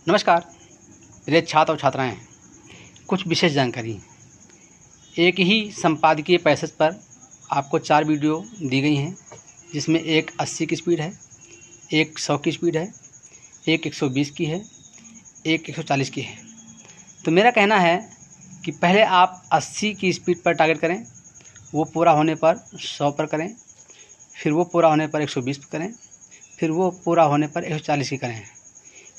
नमस्कार प्रिय छात्र और छात्राएं, कुछ विशेष जानकारी। एक ही संपादकीय पैसेज पर आपको 4 वीडियो दी गई हैं, जिसमें एक 80 की स्पीड है, एक 100 की स्पीड है, एक 120 की है, एक 140 की है। तो मेरा कहना है कि पहले आप 80 की स्पीड पर टारगेट करें, वो पूरा होने पर 100 पर करें, फिर वो पूरा होने पर 120 पर करें, फिर वो पूरा होने पर 140 की करें।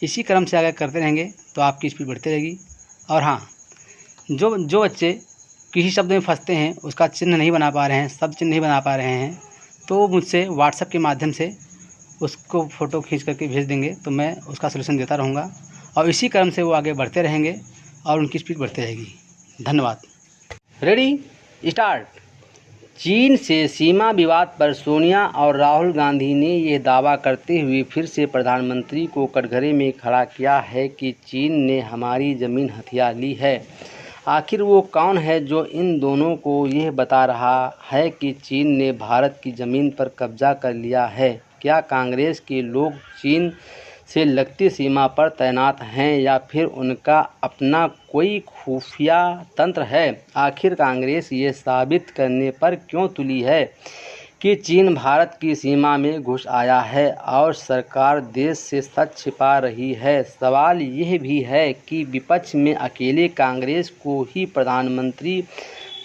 इसी क्रम से अगर करते रहेंगे तो आपकी स्पीड बढ़ती रहेगी। और हाँ, जो बच्चे किसी शब्द में फंसते हैं, उसका चिन्ह नहीं बना पा रहे हैं, शब्द चिन्ह नहीं बना पा रहे हैं, तो मुझसे व्हाट्सएप के माध्यम से उसको फ़ोटो खींच करके भेज देंगे, तो मैं उसका सलूशन देता रहूँगा। और इसी क्रम से वो आगे बढ़ते रहेंगे और उनकी स्पीड बढ़ती रहेगी। धन्यवाद। Ready, start. चीन से सीमा विवाद पर सोनिया और राहुल गांधी ने यह दावा करते हुए फिर से प्रधानमंत्री को कटघरे में खड़ा किया है कि चीन ने हमारी ज़मीन हथिया ली है। आखिर वो कौन है जो इन दोनों को यह बता रहा है कि चीन ने भारत की ज़मीन पर कब्जा कर लिया है? क्या कांग्रेस के लोग चीन से लगती सीमा पर तैनात हैं या फिर उनका अपना कोई खुफिया तंत्र है? आखिर कांग्रेस ये साबित करने पर क्यों तुली है कि चीन भारत की सीमा में घुस आया है और सरकार देश से सच छिपा रही है? सवाल यह भी है कि विपक्ष में अकेले कांग्रेस को ही प्रधानमंत्री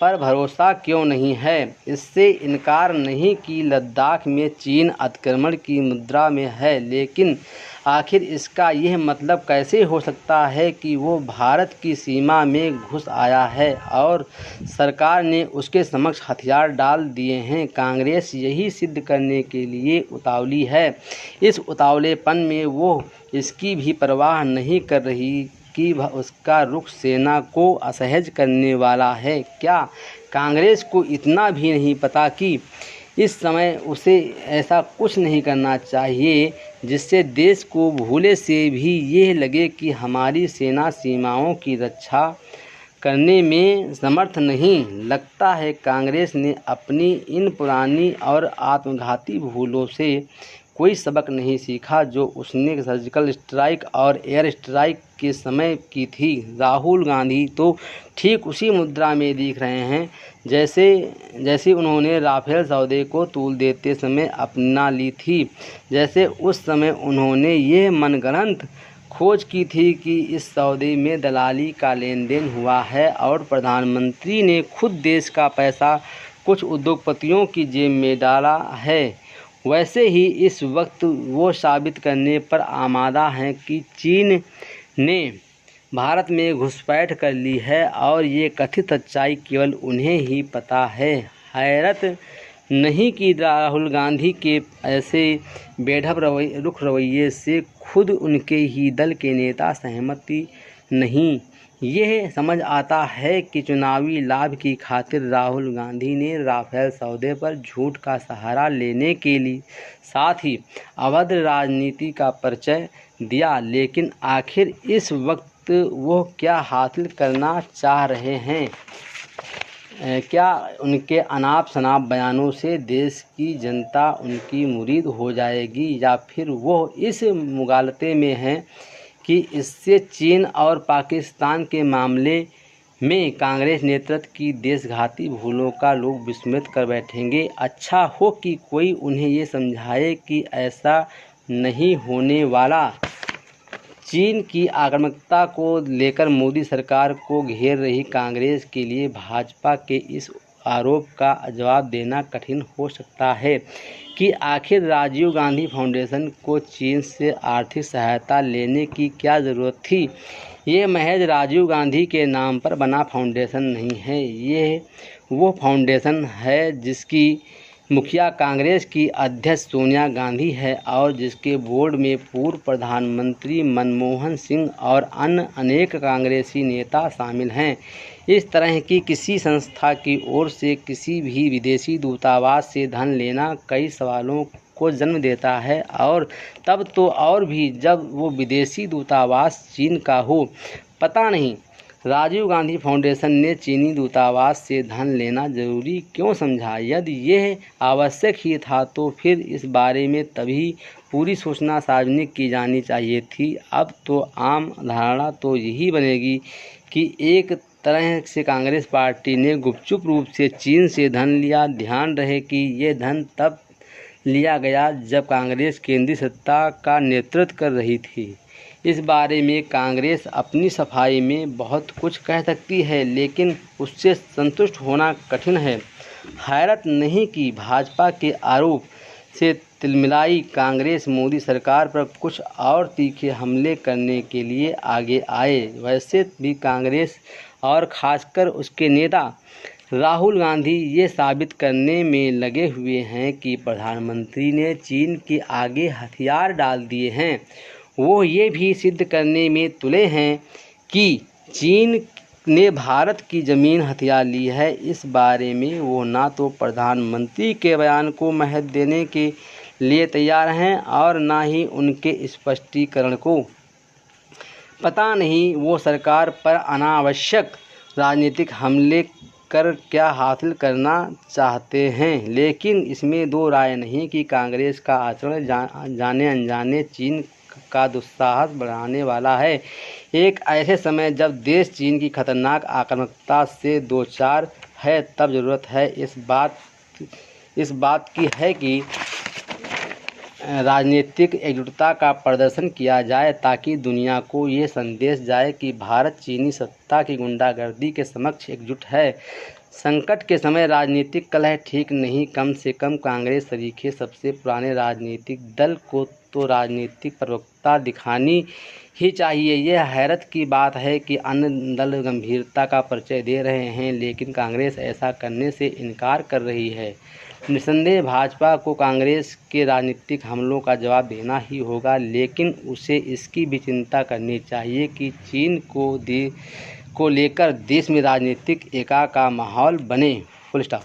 पर भरोसा क्यों नहीं है? इससे इनकार नहीं कि लद्दाख में चीन अतिक्रमण की मुद्रा में है, लेकिन आखिर इसका यह मतलब कैसे हो सकता है कि वो भारत की सीमा में घुस आया है और सरकार ने उसके समक्ष हथियार डाल दिए हैं? कांग्रेस यही सिद्ध करने के लिए उतावली है। इस उतावलेपन में वो इसकी भी परवाह नहीं कर रही कि उसका रुख सेना को असहज करने वाला है। क्या कांग्रेस को इतना भी नहीं पता कि इस समय उसे ऐसा कुछ नहीं करना चाहिए जिससे देश को भूले से भी यह लगे कि हमारी सेना सीमाओं की रक्षा करने में समर्थ नहीं? लगता है कांग्रेस ने अपनी इन पुरानी और आत्मघाती भूलों से कोई सबक नहीं सीखा जो उसने सर्जिकल स्ट्राइक और एयर स्ट्राइक के समय की थी। राहुल गांधी तो ठीक उसी मुद्रा में दिख रहे हैं जैसे उन्होंने राफेल सौदे को तूल देते समय अपना ली थी। जैसे उस समय उन्होंने ये मनगढ़ंत खोज की थी कि इस सौदे में दलाली का लेन देन हुआ है और प्रधानमंत्री ने खुद देश का पैसा कुछ उद्योगपतियों की जेब में डाला है। वैसे ही इस वक्त वो साबित करने पर आमादा हैं कि चीन ने भारत में घुसपैठ कर ली है और ये कथित सच्चाई केवल उन्हें ही पता है। हैरत नहीं कि राहुल गांधी के ऐसे बेढब रुख रवैये से खुद उनके ही दल के नेता सहमति नहीं। यह समझ आता है कि चुनावी लाभ की खातिर राहुल गांधी ने राफेल सौदे पर झूठ का सहारा लेने के लिए साथ ही अभद्र राजनीति का परिचय दिया। लेकिन आखिर इस वक्त वो क्या हासिल करना चाह रहे हैं? क्या उनके अनाप शनाप बयानों से देश की जनता उनकी मुरीद हो जाएगी या फिर वो इस मुगालते में हैं कि इससे चीन और पाकिस्तान के मामले में कांग्रेस नेतृत्व की देशघाती भूलों का लोग विस्मृत कर बैठेंगे? अच्छा हो कि कोई उन्हें ये समझाए कि ऐसा नहीं होने वाला। चीन की आक्रामकता को लेकर मोदी सरकार को घेर रही कांग्रेस के लिए भाजपा के इस आरोप का जवाब देना कठिन हो सकता है कि आखिर राजीव गांधी फाउंडेशन को चीन से आर्थिक सहायता लेने की क्या ज़रूरत थी? ये महज राजीव गांधी के नाम पर बना फाउंडेशन नहीं है। ये वो फाउंडेशन है जिसकी मुखिया कांग्रेस की अध्यक्ष सोनिया गांधी है और जिसके बोर्ड में पूर्व प्रधानमंत्री मनमोहन सिंह और अन्य अनेक कांग्रेसी नेता शामिल हैं। इस तरह की किसी संस्था की ओर से किसी भी विदेशी दूतावास से धन लेना कई सवालों को जन्म देता है, और तब तो और भी जब वो विदेशी दूतावास चीन का हो। पता नहीं राजीव गांधी फाउंडेशन ने चीनी दूतावास से धन लेना जरूरी क्यों समझा? यदि यह आवश्यक ही था तो फिर इस बारे में तभी पूरी सूचना सार्वजनिक की जानी चाहिए थी। अब तो आम धारणा तो यही बनेगी कि एक तरह से कांग्रेस पार्टी ने गुपचुप रूप से चीन से धन लिया। ध्यान रहे कि यह धन तब लिया गया जब कांग्रेस केंद्रीय सत्ता का नेतृत्व कर रही थी। इस बारे में कांग्रेस अपनी सफाई में बहुत कुछ कह सकती है, लेकिन उससे संतुष्ट होना कठिन है। हैरत नहीं कि भाजपा के आरोप से तिलमिलाई कांग्रेस मोदी सरकार पर कुछ और तीखे हमले करने के लिए आगे आए। वैसे भी कांग्रेस और खासकर उसके नेता राहुल गांधी ये साबित करने में लगे हुए हैं कि प्रधानमंत्री ने चीन के आगे हथियार डाल दिए हैं। वो ये भी सिद्ध करने में तुले हैं कि चीन ने भारत की ज़मीन हथिया ली है। इस बारे में वो ना तो प्रधानमंत्री के बयान को महत्व देने के लिए तैयार हैं और ना ही उनके स्पष्टीकरण को। पता नहीं वो सरकार पर अनावश्यक राजनीतिक हमले कर क्या हासिल करना चाहते हैं, लेकिन इसमें दो राय नहीं कि कांग्रेस का आचरण जाने अनजाने चीन का दुस्साहस बढ़ाने वाला है। एक ऐसे समय जब देश चीन की खतरनाक आक्रामकता से दो चार है, तब ज़रूरत है इस बात की है कि राजनीतिक एकजुटता का प्रदर्शन किया जाए, ताकि दुनिया को ये संदेश जाए कि भारत चीनी सत्ता की गुंडागर्दी के समक्ष एकजुट है। संकट के समय राजनीतिक कलह ठीक नहीं, कम से कम कांग्रेस सरीखे सबसे पुराने राजनीतिक दल को तो राजनीतिक प्रवक्ता दिखानी ही चाहिए। यह हैरत की बात है कि अन्य दल गंभीरता का परिचय दे रहे हैं, लेकिन कांग्रेस ऐसा करने से इनकार कर रही है। निस्संदेह भाजपा को कांग्रेस के राजनीतिक हमलों का जवाब देना ही होगा, लेकिन उसे इसकी भी चिंता करनी चाहिए कि चीन को लेकर देश में राजनीतिक एका का माहौल बने। Full stop.